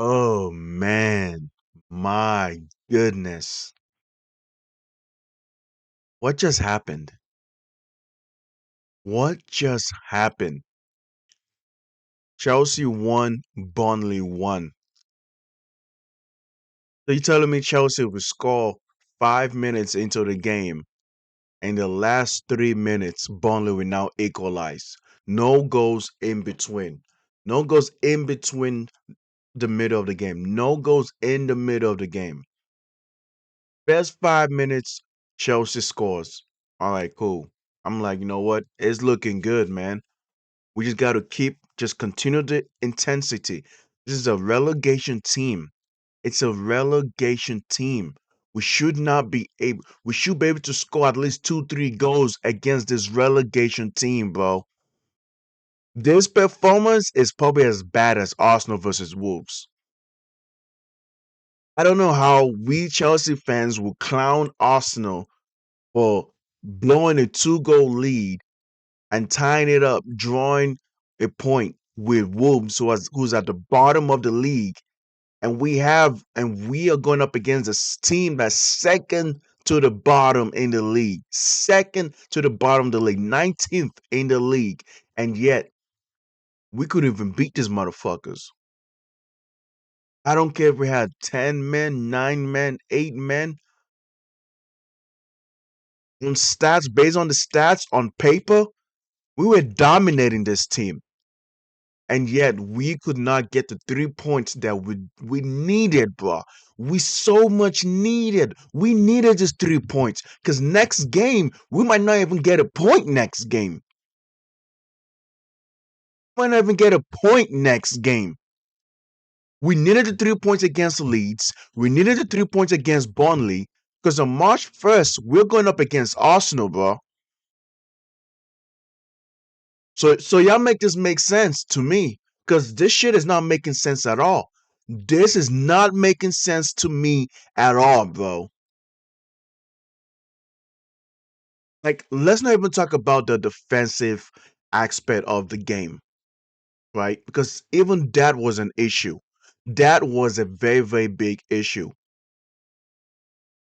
Oh man, my goodness. What just happened? What just happened? Chelsea won, Burnley won. So you telling me Chelsea would score 5 minutes into the game, and the last 3 minutes, Burnley will now equalize. No goals in between. No goals in between the middle of the game. No goals in the middle of the game. Best 5 minutes, Chelsea scores. All right, cool. I'm like, you know what? It's looking good, man. We just got to just continue the intensity. This is a relegation team. It's a relegation team. We should be able to score at least two, three goals against this relegation team, bro. This performance is probably as bad as Arsenal versus Wolves. I don't know how we Chelsea fans will clown Arsenal for blowing a two-goal lead and tying it up, drawing a point with Wolves, who's at the bottom of the league, and we are going up against a team that's second to the bottom in the league, second to the bottom of the league, 19th in the league, and yet we couldn't even beat these motherfuckers. I don't care if we had 10 men, 9 men, 8 men. On stats, based on the stats on paper, we were dominating this team. And yet we could not get the 3 points that we needed, bro. We so much needed. We needed just 3 points. Because next game, we might not even get a point next game. We might not even get a point next game. We needed the 3 points against Leeds. We needed the 3 points against Burnley. Because on March 1st, we're going up against Arsenal, bro. So y'all make this make sense to me. Because this shit is not making sense at all. This is not making sense to me at all, bro. Like, let's not even talk about the defensive aspect of the game, right? Because even that was an issue. That was a very, very big issue.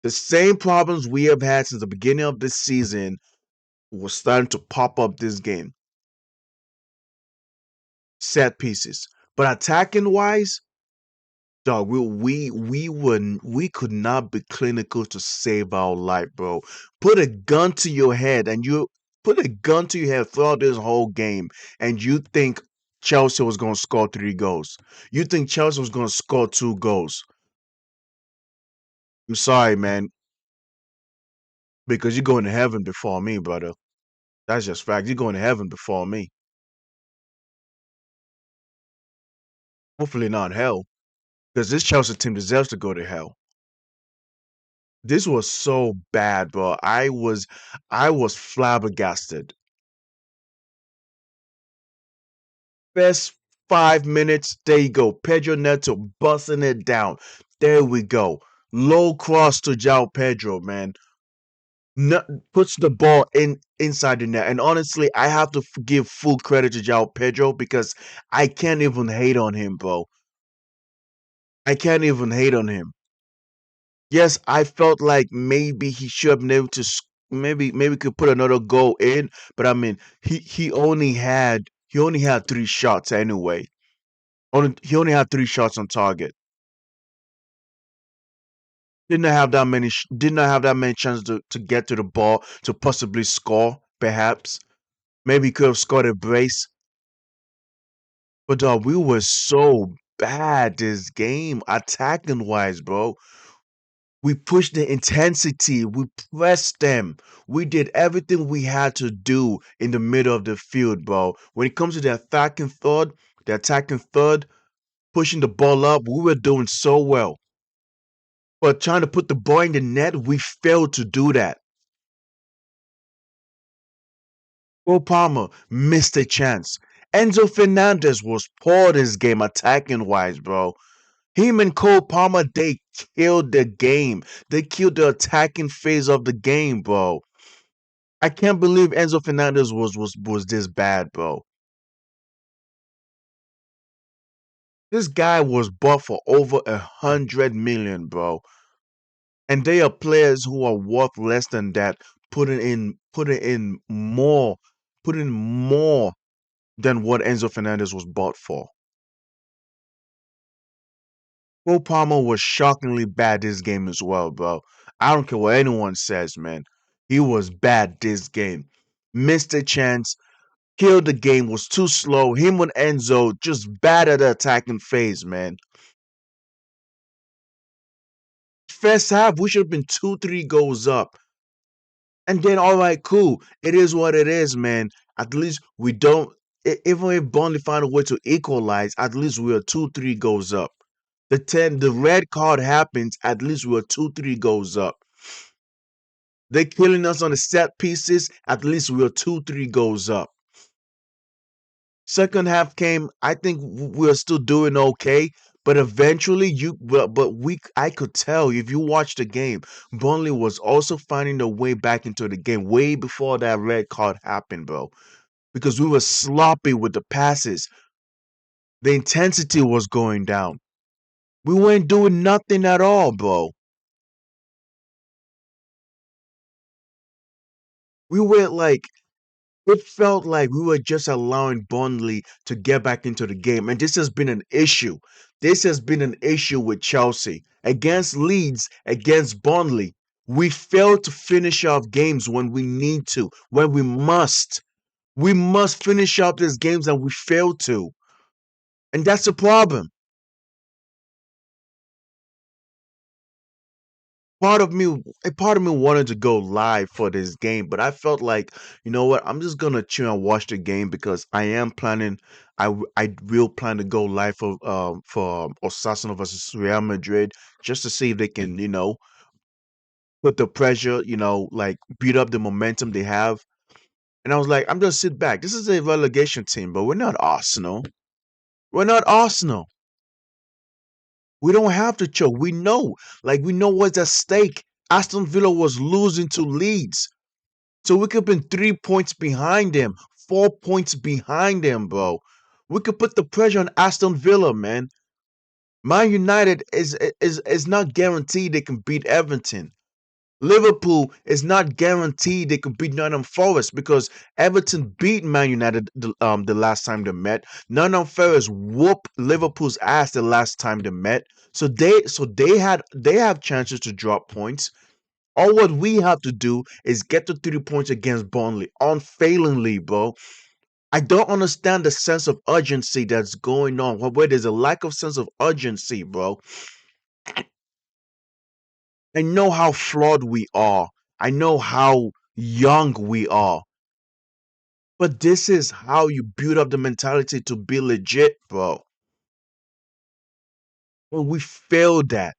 The same problems we have had since the beginning of this season were starting to pop up this game. Set pieces. But attacking wise, dog, we could not be clinical to save our life, bro. Put a gun to your head and you put a gun to your head throughout this whole game, and you think Chelsea was gonna score 3 goals. You think Chelsea was gonna score 2 goals. I'm sorry, man, because you're going to heaven before me, brother. That's just fact. You're going to heaven before me. Hopefully not hell, because this Chelsea team deserves to go to hell. This was so bad, bro. I was flabbergasted. First 5 minutes, there you go. Pedro Neto busting it down. There we go. Low cross to Jao Pedro, man. No, puts the ball inside the net. And honestly, I have to give full credit to Jao Pedro because I can't even hate on him, bro. I can't even hate on him. Yes, I felt like maybe he should have been able to maybe could put another goal in, but I mean he only had 3 shots anyway. He only had 3 shots on target. Did not have that many chances to get to the ball to possibly score. Perhaps maybe he could have scored a brace. But we were so bad this game, attacking wise, bro. We pushed the intensity. We pressed them. We did everything we had to do in the middle of the field, bro. When it comes to the attacking third, pushing the ball up, we were doing so well. But trying to put the ball in the net, we failed to do that. Cole Palmer missed a chance. Enzo Fernandez was poor this game attacking wise, bro. Him and Cole Palmer, they killed the game. They killed the attacking phase of the game, bro. I can't believe Enzo Fernandez was this bad, bro. This guy was bought for over 100 million, bro. And they are players who are worth less than that, putting in more than what Enzo Fernandez was bought for. Cole Palmer was shockingly bad this game as well, bro. I don't care what anyone says, man. He was bad this game. Missed a chance, killed the game, was too slow. Him and Enzo just bad at the attacking phase, man. First half, we should have been 2, 3 goals up. And then, all right, cool. It is what it is, man. At least we don't, even if Burnley find a way to equalize, at least we are 2, 3 goals up. The red card happens, at least we are 2, 3 goals up. They killing us on the set pieces, at least we are 2, 3 goals up. Second half came, I think we're still doing okay. But eventually, I could tell if you watch the game, Burnley was also finding their way back into the game way before that red card happened, bro. Because we were sloppy with the passes, the intensity was going down. We weren't doing nothing at all, bro. We were like, it felt like we were just allowing Burnley to get back into the game. And this has been an issue. This has been an issue with Chelsea. Against Leeds, against Burnley, we fail to finish off games when we need to, when we must. We must finish up these games and we fail to. And that's the problem. Part of me wanted to go live for this game, but I felt like, you know what, I'm just gonna chill and watch the game because I will plan to go live for Osasuna versus Real Madrid just to see if they can, put the pressure, like beat up the momentum they have. And I was like, I'm just sit back. This is a relegation team, but we're not Arsenal. We're not Arsenal. We don't have to choke. We know what's at stake. Aston Villa was losing to Leeds. So we could have been 3 points behind them, 4 points behind them, bro. We could put the pressure on Aston Villa, man. Man United is not guaranteed they can beat Everton. Liverpool is not guaranteed they could beat Nottingham Forest because Everton beat Man United the last time they met. Nottingham Forest whooped Liverpool's ass the last time they met. So they have chances to drop points. All what we have to do is get to 3 points against Burnley unfailingly, bro. I don't understand the sense of urgency that's going on. Where there's a lack of sense of urgency, bro. I know how flawed we are. I know how young we are. But this is how you build up the mentality to be legit, bro. Well, we failed that.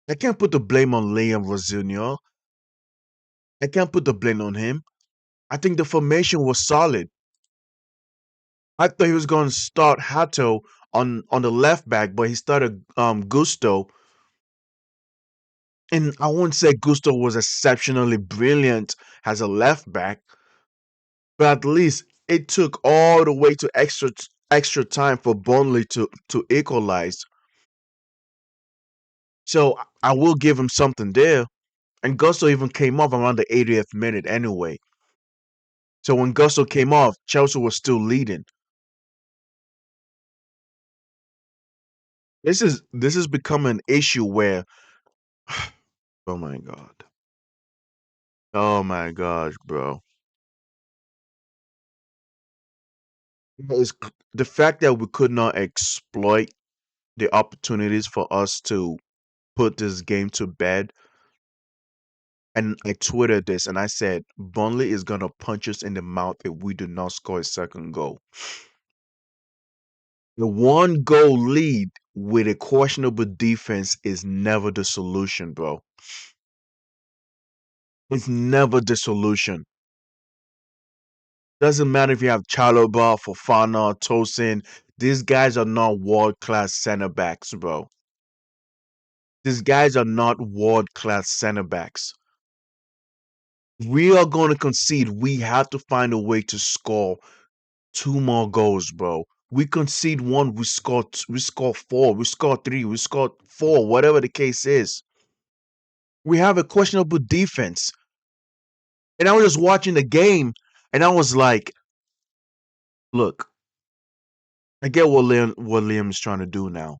I can't put the blame on Liam Rosenior. I can't put the blame on him. I think the formation was solid. I thought he was going to start Hato on the left back, but he started Gusto. And I won't say Gusto was exceptionally brilliant as a left back, but at least it took all the way to extra time for Burnley to equalize. So I will give him something there. And Gusto even came off around the 80th minute anyway. So when Gusto came off, Chelsea was still leading. This is becoming an issue where oh my god. Oh my gosh, bro. The fact that we could not exploit the opportunities for us to put this game to bed. And I tweeted this and I said, Burnley is going to punch us in the mouth if we do not score a second goal. The one goal lead with a questionable defense is never the solution, bro. It's never the solution. Doesn't matter if you have Chalobah, Fofana, Tosin. These guys are not world class center backs, bro. These guys are not world class center backs. We are going to concede. We have to find a way to score 2 more goals, bro. We concede one, we score four, we score three, we score four, whatever the case is. We have a questionable defense. And I was just watching the game, and I was like, look, I get what Liam is trying to do now.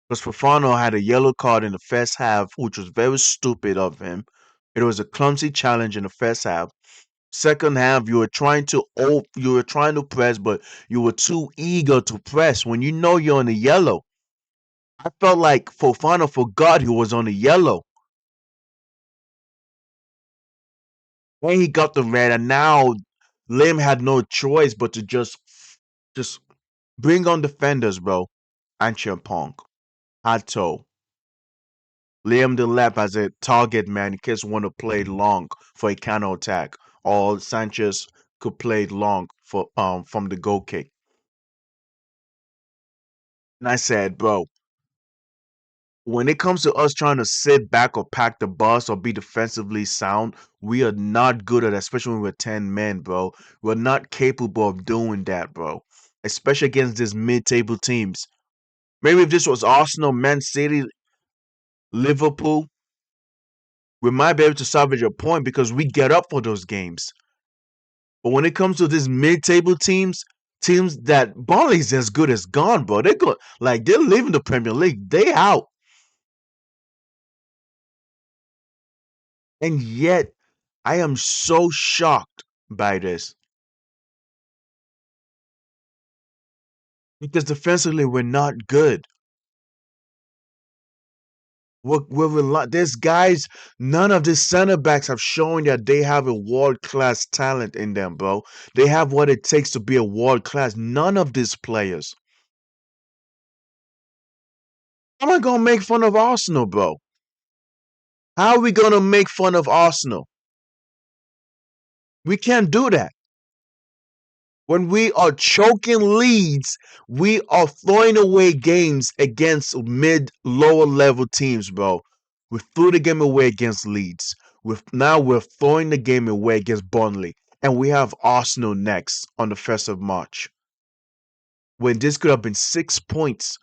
Because Fofana had a yellow card in the first half, which was very stupid of him. It was a clumsy challenge in the first half. Second half, you were trying to press, but you were too eager to press when you know you're on the yellow. I felt like Fofana forgot he was on the yellow. When he got the red, and now Lim had no choice but to just bring on defenders, bro. Anchampong, Hato, Liam the left as a target man in case want to play long for a counter attack, or Sanchez could play long for from the goal kick. And I said, bro, when it comes to us trying to sit back or pack the bus or be defensively sound, we are not good at that, especially when we're 10 men, bro. We're not capable of doing that, bro. Especially against these mid table teams. Maybe if this was Arsenal, Man City, Liverpool, we might be able to salvage a point because we get up for those games. But when it comes to these mid table teams, teams that Burnley's as good as gone, bro. They're good. Like they're leaving the Premier League. They out. And yet I am so shocked by this because defensively we're not good. There's guys. None of these center backs have shown that they have a world class talent in them, bro. They have what it takes to be a world class. None of these players. How am I gonna make fun of Arsenal, bro? How are we gonna make fun of Arsenal? We can't do that. When we are choking leads, we are throwing away games against lower level teams, bro. We threw the game away against Leeds. Now we're throwing the game away against Burnley. And we have Arsenal next on the 1st of March. When this could have been 6 points.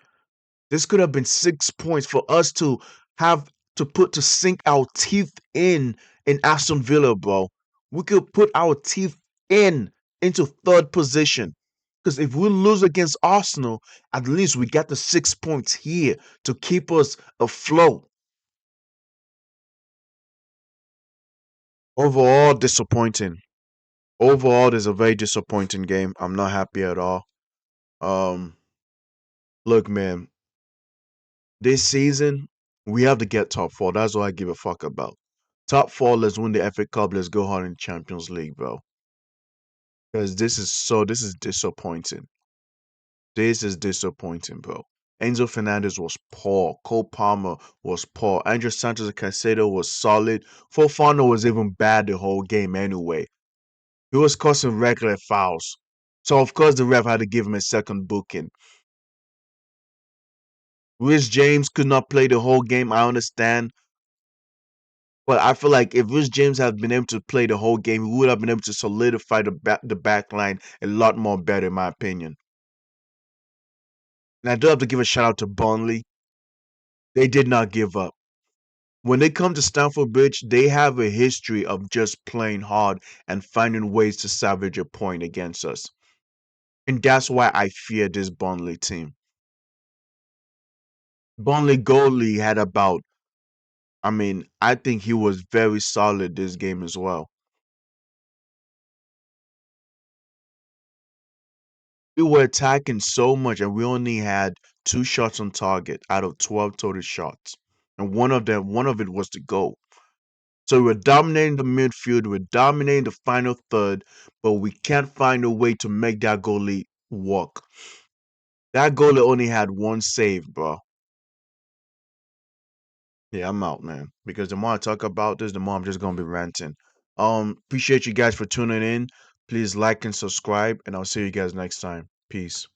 This could have been 6 points for us to have to sink our teeth in Aston Villa, bro. We could put our teeth into third position. Because if we lose against Arsenal, at least we got the 6 points here to keep us afloat. Overall, disappointing. Overall, it's a very disappointing game. I'm not happy at all. Um, Look, man, this season we have to get top four. That's all I give a fuck about. Top four, let's win the FA Cup. Let's go hard in Champions League, bro. Because this is disappointing. This is disappointing, bro. Enzo Fernandez was poor. Cole Palmer was poor. Andrew Sanchez and Caicedo was solid. Fofana was even bad the whole game anyway. He was causing regular fouls. So of course the ref had to give him a second booking. Rich James could not play the whole game, I understand. But I feel like if Rich James had been able to play the whole game, he would have been able to solidify the back line a lot more better, in my opinion. And I do have to give a shout out to Burnley. They did not give up. When they come to Stamford Bridge, they have a history of just playing hard and finding ways to salvage a point against us. And that's why I fear this Burnley team. Burnley goalie had about, I think he was very solid this game as well. We were attacking so much and we only had 2 shots on target out of 12 total shots. And one of it was the goal. So we're dominating the midfield, we're dominating the final third, but we can't find a way to make that goalie work. That goalie only had one save, bro. Yeah, I'm out, man. Because the more I talk about this, the more I'm just gonna be ranting. Appreciate you guys for tuning in. Please like and subscribe, and I'll see you guys next time. Peace.